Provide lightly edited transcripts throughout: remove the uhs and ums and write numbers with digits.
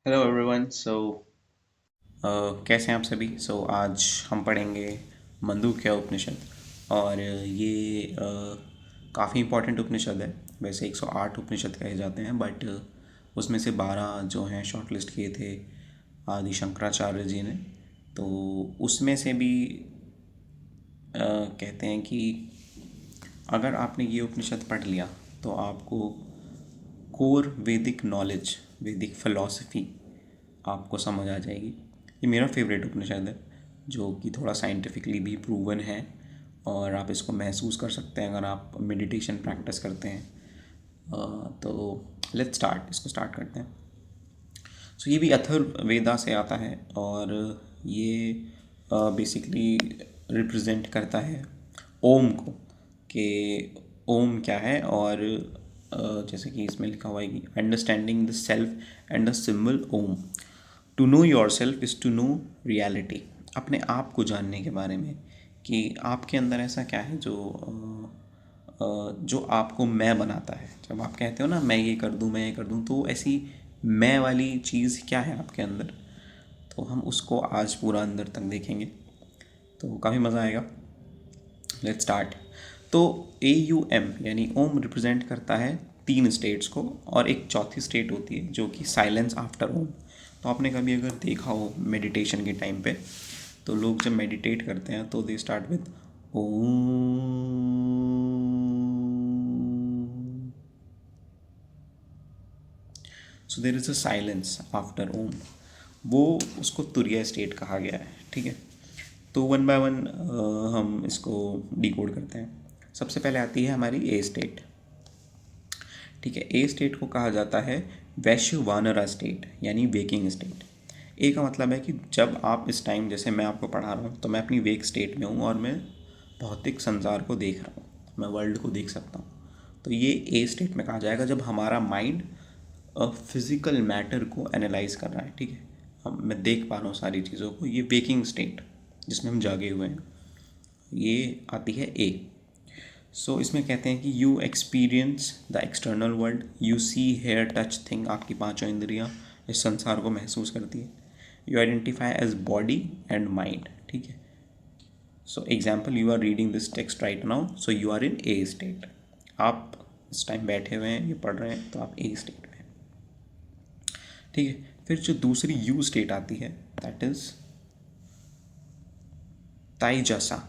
Hello everyone. कैसे हैं आप सभी। आज हम पढ़ेंगे मंडूक्य उपनिषद। और ये काफ़ी इम्पोर्टेंट उपनिषद है। वैसे 108 उपनिषद कहे जाते हैं, बट उसमें से 12 जो हैं शॉर्टलिस्ट किए थे आदि शंकराचार्य जी ने। तो उसमें से भी कहते हैं कि अगर आपने ये उपनिषद पढ़ लिया तो आपको कोर वैदिक नॉलेज, वैदिक फिलॉसफी आपको समझ आ जाएगी। ये मेरा फेवरेट उपनिषद है, जो कि थोड़ा साइंटिफिकली भी प्रूवन है और आप इसको महसूस कर सकते हैं अगर आप मेडिटेशन प्रैक्टिस करते हैं। तो लेट्स स्टार्ट, इसको स्टार्ट करते हैं। ये भी अथर्ववेदा से आता है और ये बेसिकली रिप्रेजेंट करता है ओम को, कि ओम क्या है। और जैसे कि इसमें लिखा हुआ है कि understanding the self and the symbol Om. To know yourself is to know reality. अपने आप को जानने के बारे में कि आपके अंदर ऐसा क्या है जो आपको मैं बनाता है। जब आप कहते हो ना मैं ये कर दूँ, मैं ये कर दूँ, तो ऐसी मैं वाली चीज़ क्या है आपके अंदर। तो हम उसको आज पूरा अंदर तक देखेंगे, तो काफ़ी मज़ा आएगा। Let's start. तो AUM यानी ओम रिप्रेजेंट करता है 3 स्टेट्स को, और एक चौथी स्टेट होती है जो कि साइलेंस आफ्टर ओम। तो आपने कभी अगर देखा हो मेडिटेशन के टाइम पे, तो लोग जब मेडिटेट करते हैं तो they start with Om. So there is a silence after Om. वो उसको तुरिया स्टेट कहा गया है। ठीक है, तो वन बाय वन हम इसको डिकोड करते हैं। सबसे पहले आती है हमारी ए स्टेट। ठीक है, ए स्टेट को कहा जाता है वैश्यवानरा स्टेट, यानी वेकिंग स्टेट। ए का मतलब है कि जब आप इस टाइम, जैसे मैं आपको पढ़ा रहा हूँ, तो मैं अपनी वेक स्टेट में हूँ और मैं भौतिक संसार को देख रहा हूँ, मैं वर्ल्ड को देख सकता हूँ। तो ये ए स्टेट में कहा जाएगा जब हमारा माइंड फिजिकल मैटर को एनालाइज कर रहा है। ठीक है, हम मैं देख पा रहा हूँ सारी चीज़ों को। ये वेकिंग स्टेट जिसमें हम जागे हुए हैं, ये आती है ए। इसमें कहते हैं कि you experience the external world, you see hear touch thing. आपकी पांचों इंद्रियां इस संसार को महसूस करती है। You identify as body and mind. ठीक है, example, you are reading this text right now, so you are in a state. आप इस टाइम बैठे हुए हैं, ये पढ़ रहे हैं, तो आप ए स्टेट में हैं। ठीक है, फिर जो दूसरी यू स्टेट आती है, दैट इज ताइजसा।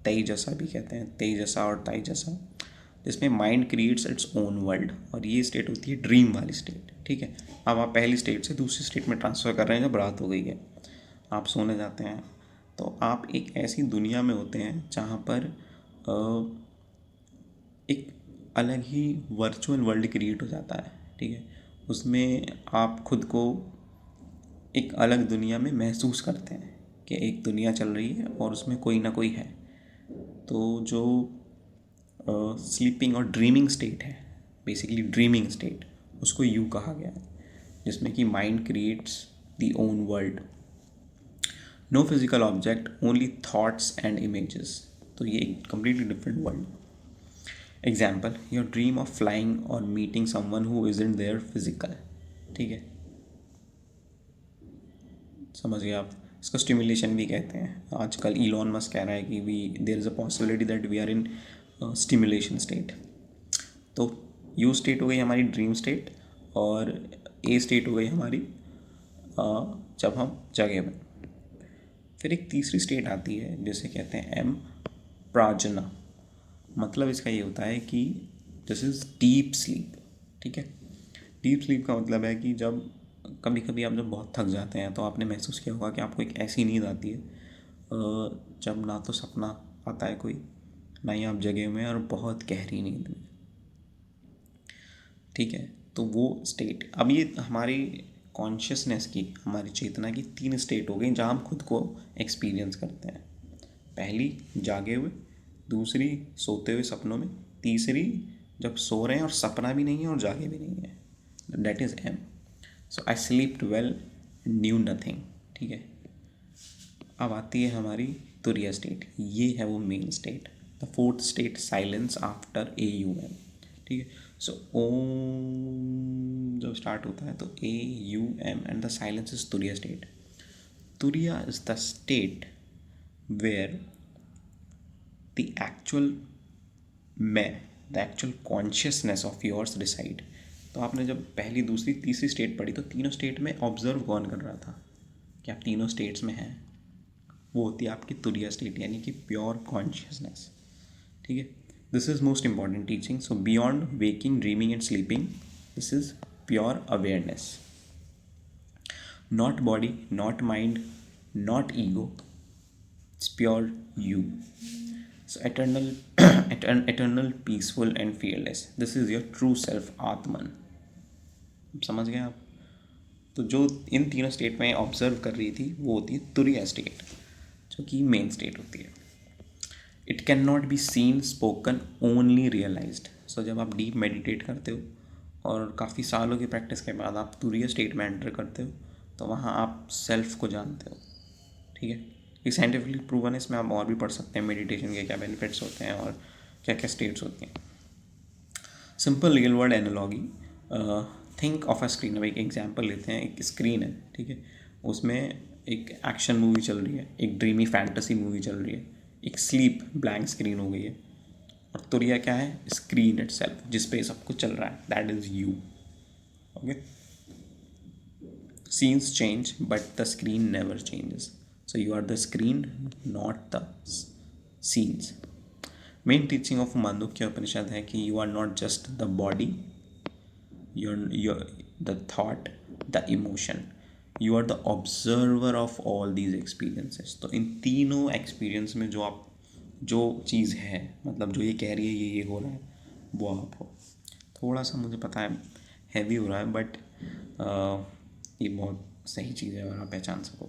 तेजसा भी कहते हैं, तेजसा और ताइजसा, जिसमें mind creates its own world. और ये स्टेट होती है ड्रीम वाली स्टेट। ठीक है, अब आप पहली स्टेट से दूसरी स्टेट में ट्रांसफ़र कर रहे हैं जब रात हो गई है, आप सोने जाते हैं, तो आप एक ऐसी दुनिया में होते हैं जहाँ पर एक अलग ही वर्चुअल वर्ल्ड क्रिएट हो जाता है। ठीक है, उसमें आप खुद को एक अलग दुनिया में महसूस करते हैं कि एक दुनिया चल रही है और उसमें कोई ना कोई है। तो जो स्लीपिंग और ड्रीमिंग स्टेट है, बेसिकली ड्रीमिंग स्टेट, उसको यू कहा गया है, जिसमें कि mind creates the own world. No physical object, only thoughts and images. तो ये एक completely different world. Example, your dream of flying और meeting someone who is in their physical. ठीक है, समझ गए आप। इसको स्टिमुलेशन भी कहते हैं। आजकल इलॉन मस्क कह रहा है कि we there is a possibility that we are in stimulation state. तो यू स्टेट हो गई हमारी ड्रीम स्टेट, और ए स्टेट हो गई हमारी जब हम जगे हुए। फिर एक तीसरी स्टेट आती है जिसे कहते हैं एम, प्राजना। मतलब इसका ये होता है कि दिस इज़ डीप स्लीप। ठीक है, डीप स्लीप का मतलब है कि जब कभी कभी आप जब बहुत थक जाते हैं, तो आपने महसूस किया होगा कि आपको एक ऐसी नींद आती है जब ना तो सपना आता है कोई, ना ही आप जगे हुए हैं, और बहुत गहरी नींद में। ठीक है, तो वो स्टेट, अब ये हमारी कॉन्शियसनेस की, हमारी चेतना की 3 स्टेट हो गई जहाँ हम खुद को एक्सपीरियंस करते हैं। पहली जागे हुए, दूसरी सोते हुए सपनों में, तीसरी जब सो रहे हैं और सपना भी नहीं है और जागे भी नहीं है, that is M. I slept well, knew nothing. ठीक है, अब आती है हमारी तुरिया स्टेट। ये है वो main state, the fourth state, silence after AUM। ठीक है, सो ओम जब स्टार्ट होता है तो AUM and the silence is Turiya state. Turiya is the state where the actual मैं, the actual consciousness of yours decide. तो आपने जब पहली दूसरी तीसरी स्टेट पढ़ी तो तीनों स्टेट में ऑब्जर्व कौन कर रहा था कि आप तीनों स्टेट्स में हैं, वो होती है आपकी तुरिया स्टेट यानी कि प्योर कॉन्शियसनेस. ठीक है, this is most important teaching. So beyond waking, dreaming and sleeping, this is pure awareness. Not body, not mind, not ego, it's pure you. So eternal, peaceful and fearless. This is your true self, Atman. समझ गए आप? तो जो इन तीनों state में observe कर रही थी वो होती है तुरिया स्टेट, जो कि मेन स्टेट होती है. It can not be seen, spoken, only realized. So जब आप डीप मेडिटेट करते हो और काफ़ी सालों की प्रैक्टिस के बाद आप तुरिया स्टेट में एंटर करते हो तो वहाँ आप सेल्फ को जानते हो. ठीक है, ये साइंटिफिकली प्रूवन है. इसमें आप और भी पढ़ सकते हैं मेडिटेशन के क्या बेनिफिट्स होते हैं और क्या क्या स्टेट्स होती हैं. Simple real world analogy, think of a screen. अब एक एग्जांपल लेते हैं. एक स्क्रीन है, ठीक है, उसमें एक एक्शन मूवी चल रही है, एक ड्रीमी फैंटेसी मूवी चल रही है, एक स्लीप ब्लैंक स्क्रीन हो गई है, और तुरिया क्या है? स्क्रीन इटसेल्फ, जिस पे सब कुछ चल रहा है, that is you. Okay, scenes change but the screen never changes. So you are the screen, not the scenes. Main teaching of Mandukya Upanishad है कि you are not just the body, you're the thought, the emotion. You are the observer of all these experiences. तो इन तीनों experience में जो चीज़ है, मतलब जो ये कह रही है ये हो रहा है, वो आप हो. थोड़ा सा मुझे पता है हैवी हो रहा है, बट ये बहुत सही चीज़ है अगर आप पहचान सको.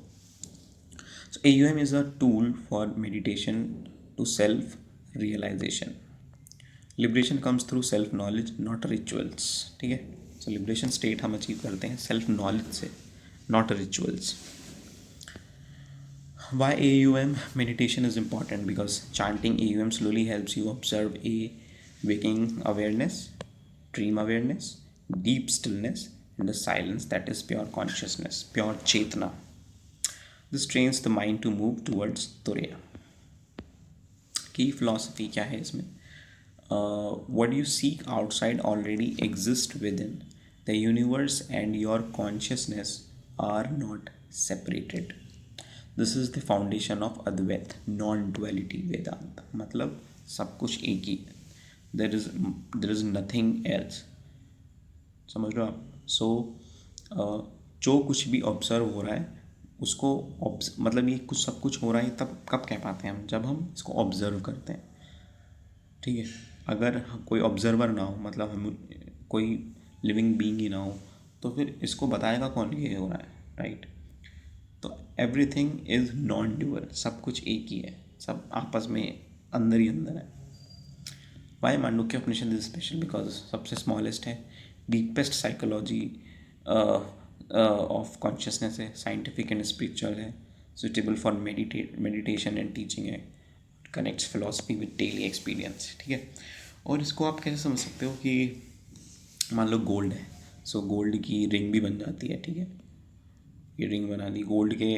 So AUM is a tool for meditation to self realization. Liberation comes through self knowledge, not rituals. ठीक है, सो लिबरेशन स्टेट हम अचीव करते हैं सेल्फ नॉलेज से, not rituals. Why AUM meditation is important? Because chanting AUM slowly helps you observe a waking awareness, dream awareness, deep stillness, and the silence that is pure consciousness, pure chetna. This trains the mind to move towards Turiya. Key philosophy क्या है इसमें? What you seek outside already exists within. The universe and your consciousness are not separated. This is the foundation of Advaita, non duality Vedanta. मतलब सब कुछ एक ही है, there is nothing else. समझ लो आप. सो जो कुछ भी ऑब्जर्व हो रहा है उसको मतलब ये कुछ सब कुछ हो रहा है तब कब कह पाते हैं हम? जब हम इसको ऑब्जर्व करते हैं. ठीक है, अगर कोई ऑब्जर्वर ना हो, मतलब हम कोई लिविंग बीइंग ही ना हो, तो फिर इसको बताएगा कौन ये हो रहा है, राइट? तो एवरीथिंग इज़ नॉन ड्यूअल, सब कुछ एक ही है, सब आपस में अंदर ही अंदर है. Why Mandukya Upanishad is special? Because सबसे स्मॉलेस्ट है, डीपेस्ट साइकोलॉजी ऑफ कॉन्शियसनेस है, साइंटिफिक एंड स्पिरिचुअल है, suitable for meditation and teaching है, connects philosophy with daily experience. ठीक है, और इसको आप कैसे समझ सकते हो कि मान लो गोल्ड है, सो गोल्ड की रिंग भी बन जाती है. ठीक है, ये रिंग बना दी गोल्ड के,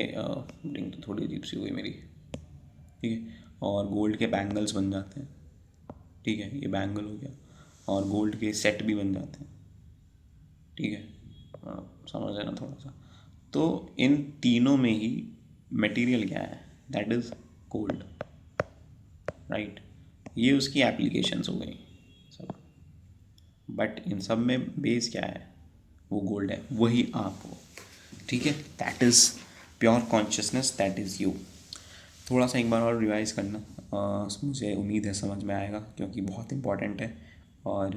रिंग तो थोड़ी अजीब सी हुई मेरी. ठीक है, और गोल्ड के बैंगल्स बन जाते हैं. ठीक है, ये बैंगल हो गया, और गोल्ड के सेट भी बन जाते हैं. ठीक है, समझ लेना थोड़ा सा. तो इन तीनों में ही मटेरियल क्या है? That is gold, right? ये उसकी एप्लीकेशंस हो गई सब, बट इन सब में बेस क्या है? वो गोल्ड है, वही आप हो. ठीक है, that is pure consciousness, that is you. थोड़ा सा एक बार और रिवाइज करना, मुझे उम्मीद है समझ में आएगा, क्योंकि बहुत इम्पॉर्टेंट है और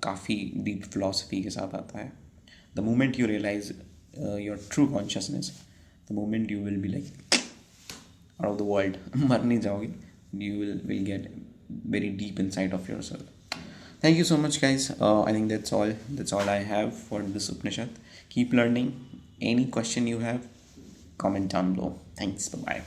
काफ़ी डीप फिलॉसफी के साथ आता है. The moment you realize your true consciousness, the moment you will be like out of the world. मर नहीं जाओगे, you will get very deep inside of yourself. Thank you so much, guys. I think that's all I have for this Upanishad. Keep learning. Any question you have, comment down below. Thanks. Bye bye.